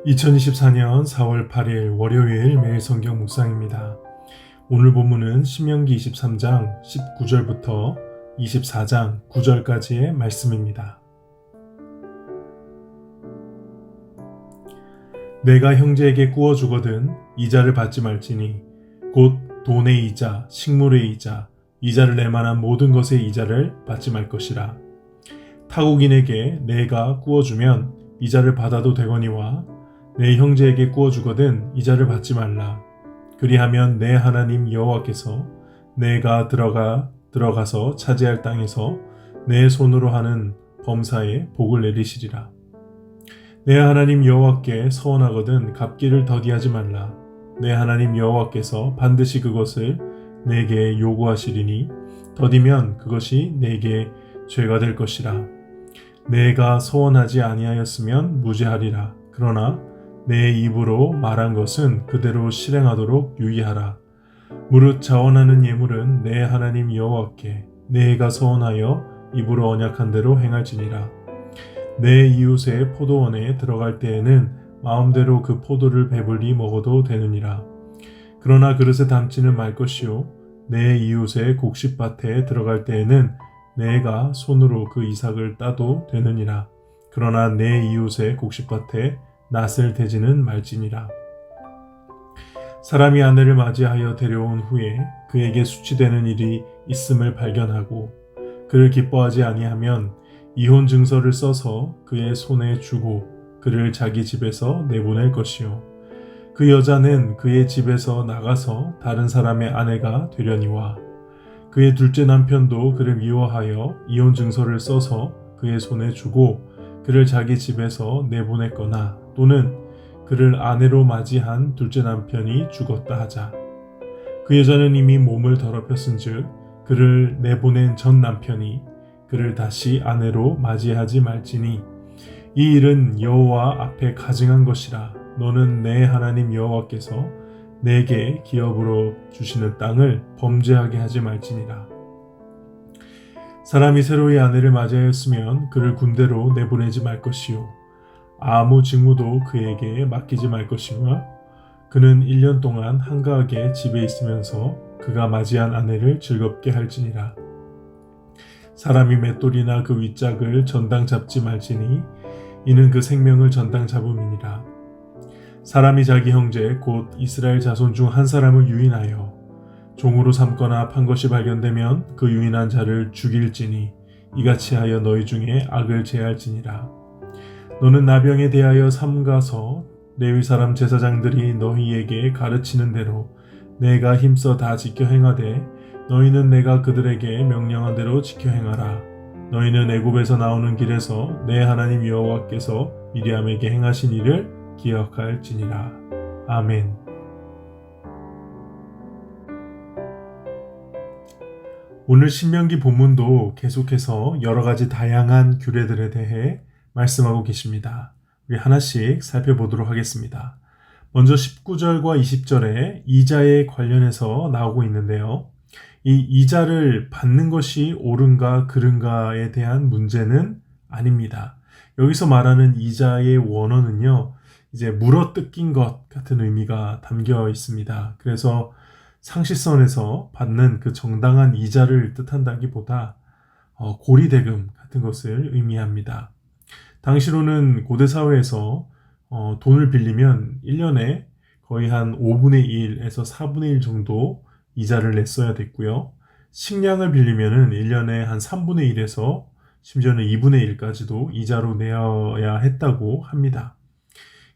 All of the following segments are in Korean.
2024년 4월 8일 월요일 매일 성경 묵상입니다. 오늘 본문은 신명기 23장 19절부터 24장 9절까지의 말씀입니다. 내가 형제에게 꾸어 주거든 이자를 받지 말지니 곧 돈의 이자, 식물의 이자, 이자를 낼 만한 모든 것의 이자를 받지 말 것이라. 타국인에게 내가 꾸어 주면 이자를 받아도 되거니와 내 형제에게 꾸어 주거든 이자를 받지 말라. 그리하면 내 하나님 여호와께서 내가 들어가서 차지할 땅에서 내 손으로 하는 범사에 복을 내리시리라. 내 하나님 여호와께 서원하거든 갚기를 더디하지 말라. 내 하나님 여호와께서 반드시 그것을 내게 요구하시리니 더디면 그것이 내게 죄가 될 것이라. 내가 서원하지 아니하였으면 무죄하리라. 그러나 내 입으로 말한 것은 그대로 실행하도록 유의하라. 무릇 자원하는 예물은 내 하나님 여호와께 내가 서원하여 입으로 언약한 대로 행할지니라. 내 이웃의 포도원에 들어갈 때에는 마음대로 그 포도를 배불리 먹어도 되느니라. 그러나 그릇에 담지는 말 것이요 내 이웃의 곡식밭에 들어갈 때에는 내가 손으로 그 이삭을 따도 되느니라. 그러나 내 이웃의 곡식밭에 낫을 대지는 말지니라. 사람이 아내를 맞이하여 데려온 후에 그에게 수치되는 일이 있음을 발견하고 그를 기뻐하지 아니하면 이혼 증서를 써서 그의 손에 주고 그를 자기 집에서 내보낼 것이요 그 여자는 그의 집에서 나가서 다른 사람의 아내가 되려니와 그의 둘째 남편도 그를 미워하여 이혼 증서를 써서 그의 손에 주고 그를 자기 집에서 내보냈거나 또는 그를 아내로 맞이한 둘째 남편이 죽었다 하자. 그 여자는 이미 몸을 더럽혔은즉 그를 내보낸 전 남편이 그를 다시 아내로 맞이하지 말지니 이 일은 여호와 앞에 가증한 것이라. 너는 내 하나님 여호와께서 내게 기업으로 주시는 땅을 범죄하게 하지 말지니라. 사람이 새로이 아내를 맞이하였으면 그를 군대로 내보내지 말 것이요 아무 직무도 그에게 맡기지 말 것이며 그는 1년 동안 한가하게 집에 있으면서 그가 맞이한 아내를 즐겁게 할지니라. 사람이 맷돌이나 그 윗짝을 전당 잡지 말지니 이는 그 생명을 전당 잡음이니라. 사람이 자기 형제 곧 이스라엘 자손 중 한 사람을 유인하여 종으로 삼거나 판 것이 발견되면 그 유인한 자를 죽일지니 이같이 하여 너희 중에 악을 제할지니라. 너는 나병에 대하여 삼가서 레위 사람 제사장들이 너희에게 가르치는 대로 내가 힘써 다 지켜 행하되 너희는 내가 그들에게 명령한 대로 지켜 행하라. 너희는 애굽에서 나오는 길에서 내 하나님 여호와께서 미리암에게 행하신 일을 기억할지니라. 아멘. 오늘 신명기 본문도 계속해서 여러 가지 다양한 규례들에 대해 말씀하고 계십니다. 우리 하나씩 살펴보도록 하겠습니다. 먼저 19절과 20절에 이자에 관련해서 나오고 있는데요. 이 이자를 받는 것이 옳은가 그른가에 대한 문제는 아닙니다. 여기서 말하는 이자의 원어는요, 이제 물어뜯긴 것 같은 의미가 담겨 있습니다. 그래서 상식선에서 받는 그 정당한 이자를 뜻한다기보다 고리대금 같은 것을 의미합니다. 당시로는 고대 사회에서 돈을 빌리면 1년에 거의 한 5분의 1에서 4분의 1 정도 이자를 냈어야 됐고요. 식량을 빌리면은 1년에 한 3분의 1에서 심지어는 2분의 1까지도 이자로 내어야 했다고 합니다.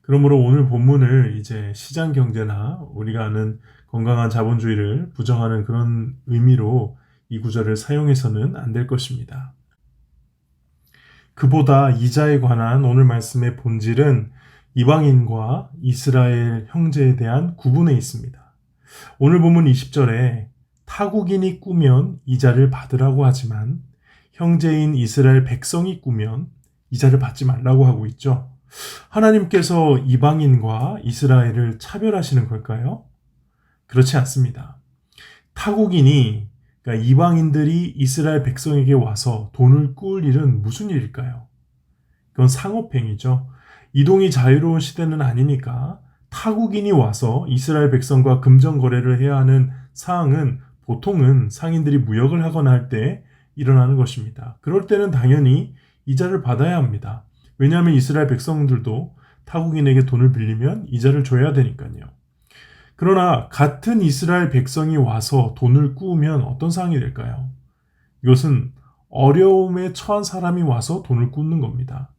그러므로 오늘 본문을 이제 시장 경제나 우리가 아는 건강한 자본주의를 부정하는 그런 의미로 이 구절을 사용해서는 안 될 것입니다. 그보다 이자에 관한 오늘 말씀의 본질은 이방인과 이스라엘 형제에 대한 구분에 있습니다. 오늘 본문 20절에 타국인이 꾸면 이자를 받으라고 하지만 형제인 이스라엘 백성이 꾸면 이자를 받지 말라고 하고 있죠. 하나님께서 이방인과 이스라엘을 차별하시는 걸까요? 그렇지 않습니다. 타국인이, 그러니까 이방인들이 이스라엘 백성에게 와서 돈을 꾸을 일은 무슨 일일까요? 그건 상업행위죠. 이동이 자유로운 시대는 아니니까 타국인이 와서 이스라엘 백성과 금전 거래를 해야 하는 사항은 보통은 상인들이 무역을 하거나 할 때 일어나는 것입니다. 그럴 때는 당연히 이자를 받아야 합니다. 왜냐하면 이스라엘 백성들도 타국인에게 돈을 빌리면 이자를 줘야 되니까요. 그러나 같은 이스라엘 백성이 와서 돈을 꾸우면 어떤 상황이 될까요? 이것은 어려움에 처한 사람이 와서 돈을 꾸는 겁니다.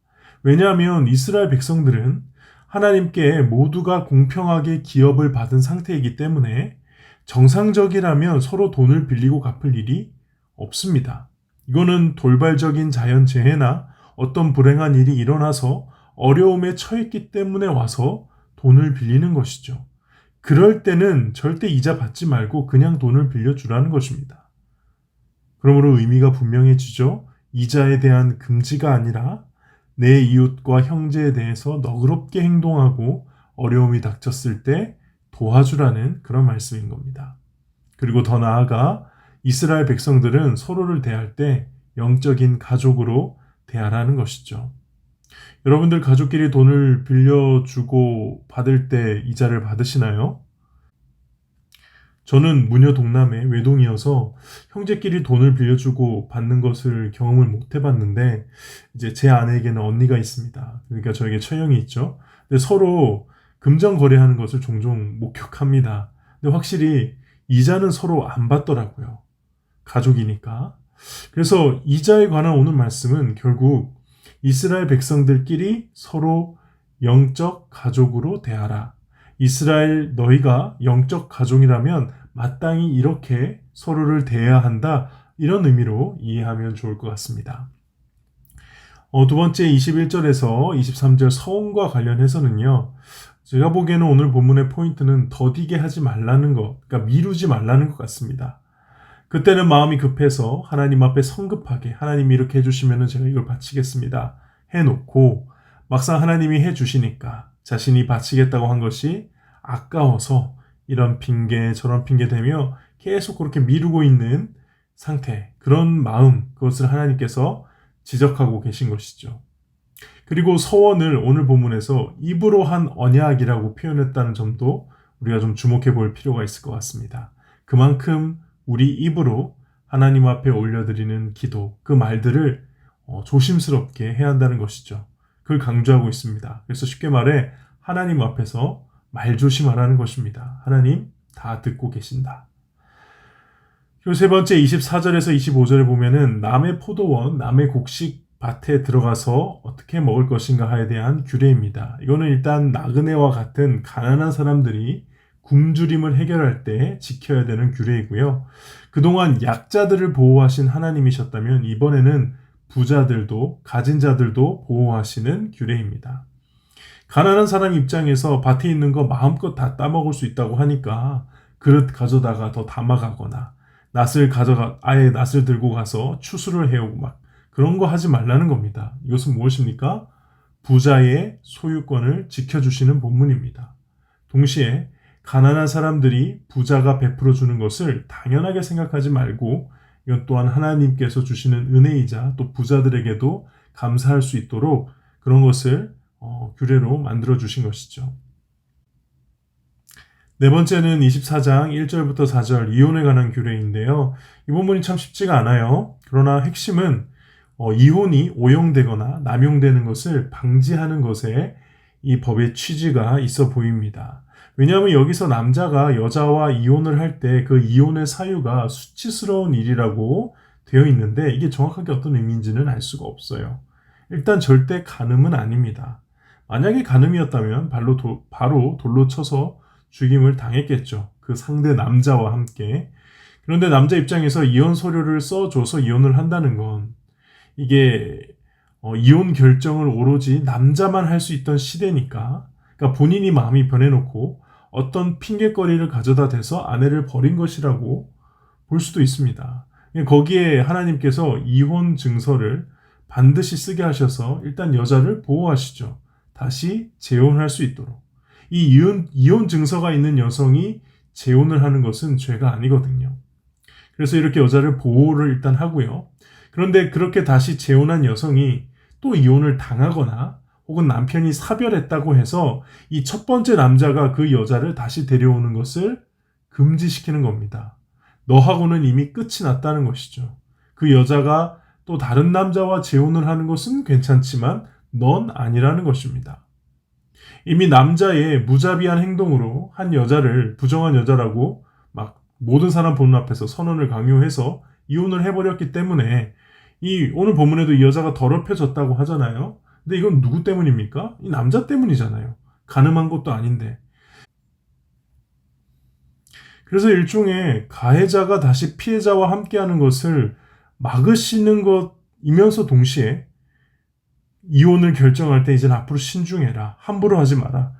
왜냐하면 이스라엘 백성들은 하나님께 모두가 공평하게 기업을 받은 상태이기 때문에 정상적이라면 서로 돈을 빌리고 갚을 일이 없습니다. 이거는 돌발적인 자연재해나 어떤 불행한 일이 일어나서 어려움에 처했기 때문에 와서 돈을 빌리는 것이죠. 그럴 때는 절대 이자 받지 말고 그냥 돈을 빌려주라는 것입니다. 그러므로 의미가 분명해지죠. 이자에 대한 금지가 아니라 내 이웃과 형제에 대해서 너그럽게 행동하고 어려움이 닥쳤을 때 도와주라는 그런 말씀인 겁니다. 그리고 더 나아가 이스라엘 백성들은 서로를 대할 때 영적인 가족으로 대하라는 것이죠. 여러분들 가족끼리 돈을 빌려주고 받을 때 이자를 받으시나요? 저는 무녀 동남의 외동이어서 형제끼리 돈을 빌려주고 받는 것을 경험을 못 해봤는데, 이제 제 아내에게는 언니가 있습니다. 그러니까 저에게 처형이 있죠. 근데 서로 금전 거래하는 것을 종종 목격합니다. 근데 확실히 이자는 서로 안 받더라고요. 가족이니까. 그래서 이자에 관한 오늘 말씀은 결국 이스라엘 백성들끼리 서로 영적 가족으로 대하라. 이스라엘 너희가 영적 가족이라면 마땅히 이렇게 서로를 대해야 한다. 이런 의미로 이해하면 좋을 것 같습니다. 두 번째 21절에서 23절 서원과 관련해서는요. 제가 보기에는 오늘 본문의 포인트는 더디게 하지 말라는 것, 그러니까 미루지 말라는 것 같습니다. 그때는 마음이 급해서 하나님 앞에 성급하게 하나님이 이렇게 해주시면 제가 이걸 바치겠습니다 해놓고 막상 하나님이 해주시니까 자신이 바치겠다고 한 것이 아까워서 이런 핑계 저런 핑계 대며 계속 그렇게 미루고 있는 상태, 그런 마음, 그것을 하나님께서 지적하고 계신 것이죠. 그리고 서원을 오늘 본문에서 입으로 한 언약이라고 표현했다는 점도 우리가 좀 주목해 볼 필요가 있을 것 같습니다. 그만큼 우리 입으로 하나님 앞에 올려드리는 기도, 그 말들을 조심스럽게 해야 한다는 것이죠. 그걸 강조하고 있습니다. 그래서 쉽게 말해 하나님 앞에서 말조심하라는 것입니다. 하나님 다 듣고 계신다. 그리고 세 번째 24절에서 25절에 보면은 남의 포도원, 남의 곡식 밭에 들어가서 어떻게 먹을 것인가 하에 대한 규례입니다. 이거는 일단 나그네와 같은 가난한 사람들이 굶주림을 해결할 때 지켜야 되는 규례이고요. 그동안 약자들을 보호하신 하나님이셨다면 이번에는 부자들도 가진 자들도 보호하시는 규례입니다. 가난한 사람 입장에서 밭에 있는 거 마음껏 다 따먹을 수 있다고 하니까 그릇 가져다가 더 담아가거나 아예 낫을 들고 가서 추수를 해오고 막 그런 거 하지 말라는 겁니다. 이것은 무엇입니까? 부자의 소유권을 지켜주시는 본문입니다. 동시에 가난한 사람들이 부자가 베풀어 주는 것을 당연하게 생각하지 말고 이건 또한 하나님께서 주시는 은혜이자 또 부자들에게도 감사할 수 있도록 그런 것을 규례로 만들어 주신 것이죠. 네 번째는 24장 1절부터 4절 이혼에 관한 규례인데요. 이 부분이 참 쉽지가 않아요. 그러나 핵심은 이혼이 오용되거나 남용되는 것을 방지하는 것에 이 법의 취지가 있어 보입니다. 왜냐하면 여기서 남자가 여자와 이혼을 할 때 그 이혼의 사유가 수치스러운 일이라고 되어 있는데 이게 정확하게 어떤 의미인지는 알 수가 없어요. 일단 절대 간음은 아닙니다. 만약에 간음이었다면 바로 돌로 쳐서 죽임을 당했겠죠. 그 상대 남자와 함께. 그런데 남자 입장에서 이혼 서류를 써줘서 이혼을 한다는 건 이게 이혼 결정을 오로지 남자만 할 수 있던 시대니까, 그러니까 본인이 마음이 변해놓고 어떤 핑계거리를 가져다 대서 아내를 버린 것이라고 볼 수도 있습니다. 거기에 하나님께서 이혼 증서를 반드시 쓰게 하셔서 일단 여자를 보호하시죠. 다시 재혼할 수 있도록. 이 이혼 증서가 있는 여성이 재혼을 하는 것은 죄가 아니거든요. 그래서 이렇게 여자를 보호를 일단 하고요. 그런데 그렇게 다시 재혼한 여성이 또 이혼을 당하거나 혹은 남편이 사별했다고 해서 이 첫 번째 남자가 그 여자를 다시 데려오는 것을 금지시키는 겁니다. 너하고는 이미 끝이 났다는 것이죠. 그 여자가 또 다른 남자와 재혼을 하는 것은 괜찮지만 넌 아니라는 것입니다. 이미 남자의 무자비한 행동으로 한 여자를 부정한 여자라고 막 모든 사람 보는 앞에서 선언을 강요해서 이혼을 해버렸기 때문에 이 오늘 본문에도 이 여자가 더럽혀졌다고 하잖아요. 근데 이건 누구 때문입니까? 이 남자 때문이잖아요. 가늠한 것도 아닌데. 그래서 일종의 가해자가 다시 피해자와 함께하는 것을 막으시는 것이면서 동시에 이혼을 결정할 때 이제는 앞으로 신중해라. 함부로 하지 마라.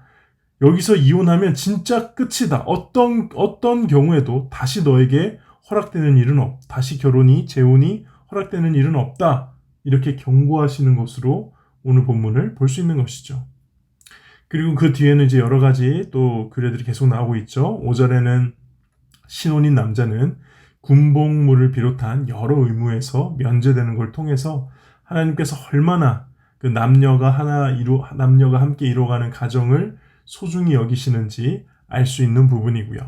여기서 이혼하면 진짜 끝이다. 어떤 경우에도 다시 너에게 허락되는 일은 다시 결혼이, 재혼이 허락되는 일은 없다. 이렇게 경고하시는 것으로 오늘 본문을 볼 수 있는 것이죠. 그리고 그 뒤에는 이제 여러 가지 또 규례들이 계속 나오고 있죠. 5절에는 신혼인 남자는 군복무를 비롯한 여러 의무에서 면제되는 걸 통해서 하나님께서 얼마나 그 남녀가 함께 이루어가는 가정을 소중히 여기시는지 알 수 있는 부분이고요.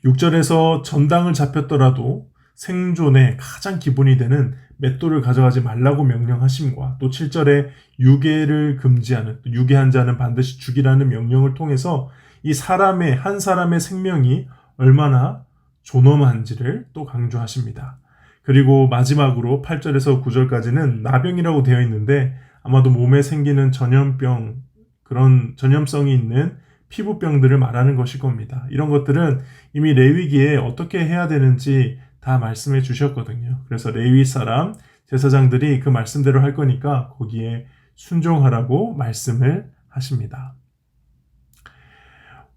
6절에서 전당을 잡혔더라도 생존의 가장 기본이 되는 맷돌을 가져가지 말라고 명령하심과 또 7절에 유괴를 금지하는, 유괴한 자는 반드시 죽이라는 명령을 통해서 이 한 사람의 생명이 얼마나 존엄한지를 또 강조하십니다. 그리고 마지막으로 8절에서 9절까지는 나병이라고 되어 있는데 아마도 몸에 생기는 전염병, 그런 전염성이 있는 피부병들을 말하는 것일 겁니다. 이런 것들은 이미 레위기에 어떻게 해야 되는지 다 말씀해 주셨거든요. 그래서 레위 사람, 제사장들이 그 말씀대로 할 거니까 거기에 순종하라고 말씀을 하십니다.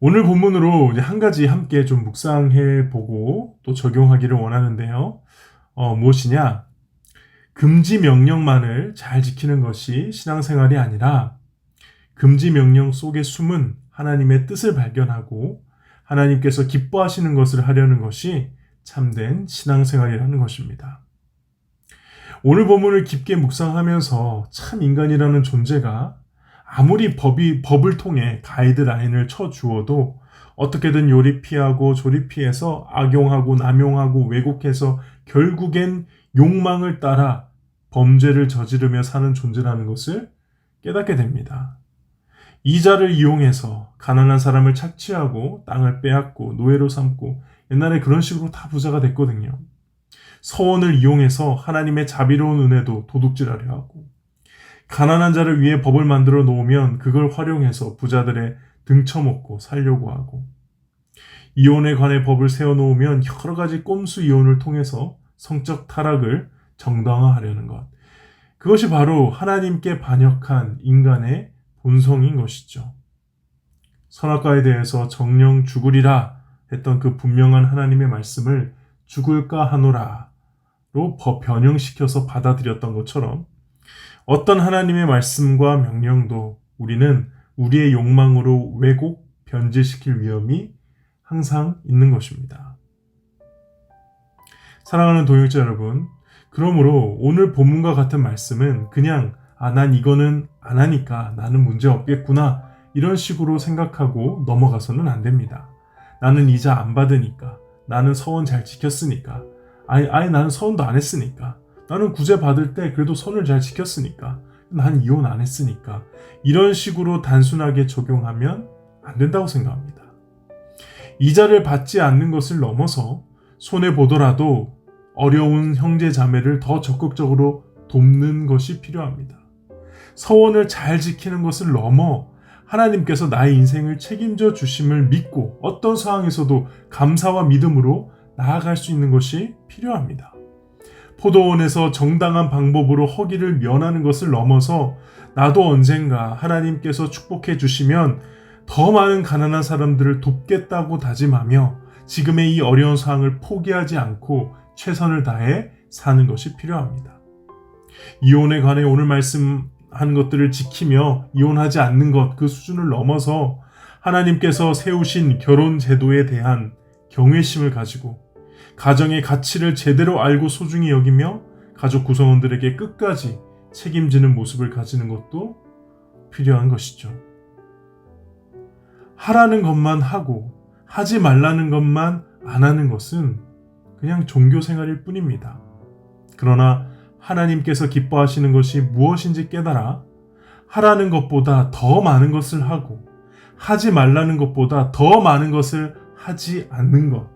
오늘 본문으로 이제 한 가지 함께 좀 묵상해 보고 또 적용하기를 원하는데요. 무엇이냐? 금지 명령만을 잘 지키는 것이 신앙생활이 아니라 금지 명령 속에 숨은 하나님의 뜻을 발견하고 하나님께서 기뻐하시는 것을 하려는 것이 참된 신앙생활이라는 것입니다. 오늘 본문을 깊게 묵상하면서 참 인간이라는 존재가 아무리 법을 통해 가이드라인을 쳐주어도 어떻게든 요리 피하고 조리 피해서 악용하고 남용하고 왜곡해서 결국엔 욕망을 따라 범죄를 저지르며 사는 존재라는 것을 깨닫게 됩니다. 이자를 이용해서 가난한 사람을 착취하고 땅을 빼앗고 노예로 삼고 옛날에 그런 식으로 다 부자가 됐거든요. 서원을 이용해서 하나님의 자비로운 은혜도 도둑질하려 하고 가난한 자를 위해 법을 만들어 놓으면 그걸 활용해서 부자들의 등쳐먹고 살려고 하고 이혼에 관해 법을 세워놓으면 여러 가지 꼼수 이혼을 통해서 성적 타락을 정당화하려는 것. 그것이 바로 하나님께 반역한 인간의 본성인 것이죠. 선악과에 대해서 정령 죽으리라 했던 그 분명한 하나님의 말씀을 죽을까 하노라로 변형시켜서 받아들였던 것처럼 어떤 하나님의 말씀과 명령도 우리는 우리의 욕망으로 왜곡, 변질시킬 위험이 항상 있는 것입니다. 사랑하는 동역자 여러분, 그러므로 오늘 본문과 같은 말씀은 그냥 난 이거는 안 하니까 나는 문제 없겠구나 이런 식으로 생각하고 넘어가서는 안 됩니다. 나는 이자 안 받으니까, 나는 서원 잘 지켰으니까, 아예 나는 서원도 안 했으니까, 나는 구제 받을 때 그래도 선을 잘 지켰으니까, 난 이혼 안 했으니까 이런 식으로 단순하게 적용하면 안 된다고 생각합니다. 이자를 받지 않는 것을 넘어서 손해보더라도 어려운 형제 자매를 더 적극적으로 돕는 것이 필요합니다. 서원을 잘 지키는 것을 넘어 하나님께서 나의 인생을 책임져 주심을 믿고 어떤 상황에서도 감사와 믿음으로 나아갈 수 있는 것이 필요합니다. 포도원에서 정당한 방법으로 허기를 면하는 것을 넘어서 나도 언젠가 하나님께서 축복해 주시면 더 많은 가난한 사람들을 돕겠다고 다짐하며 지금의 이 어려운 상황을 포기하지 않고 최선을 다해 사는 것이 필요합니다. 이혼에 관해 오늘 말씀하는 것들을 지키며 이혼하지 않는 것, 그 수준을 넘어서 하나님께서 세우신 결혼 제도에 대한 경외심을 가지고 가정의 가치를 제대로 알고 소중히 여기며 가족 구성원들에게 끝까지 책임지는 모습을 가지는 것도 필요한 것이죠. 하라는 것만 하고 하지 말라는 것만 안 하는 것은 그냥 종교 생활일 뿐입니다. 그러나 하나님께서 기뻐하시는 것이 무엇인지 깨달아 하라는 것보다 더 많은 것을 하고 하지 말라는 것보다 더 많은 것을 하지 않는 것,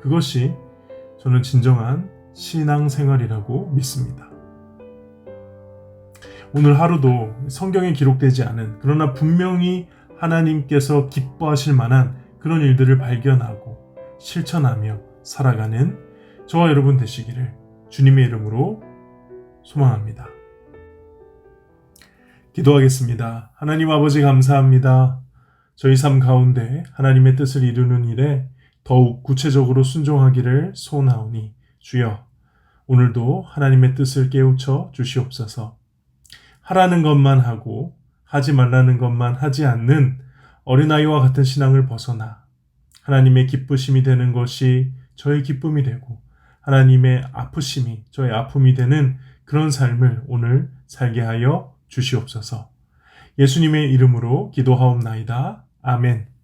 그것이 저는 진정한 신앙생활이라고 믿습니다. 오늘 하루도 성경에 기록되지 않은, 그러나 분명히 하나님께서 기뻐하실 만한 그런 일들을 발견하고 실천하며 살아가는 저와 여러분 되시기를 주님의 이름으로 소망합니다. 기도하겠습니다. 하나님 아버지 감사합니다. 저희 삶 가운데 하나님의 뜻을 이루는 일에 더욱 구체적으로 순종하기를 소원하오니 주여, 오늘도 하나님의 뜻을 깨우쳐 주시옵소서. 하라는 것만 하고 하지 말라는 것만 하지 않는 어린아이와 같은 신앙을 벗어나 하나님의 기쁘심이 되는 것이 저의 기쁨이 되고 하나님의 아프심이 저의 아픔이 되는 그런 삶을 오늘 살게 하여 주시옵소서. 예수님의 이름으로 기도하옵나이다. 아멘.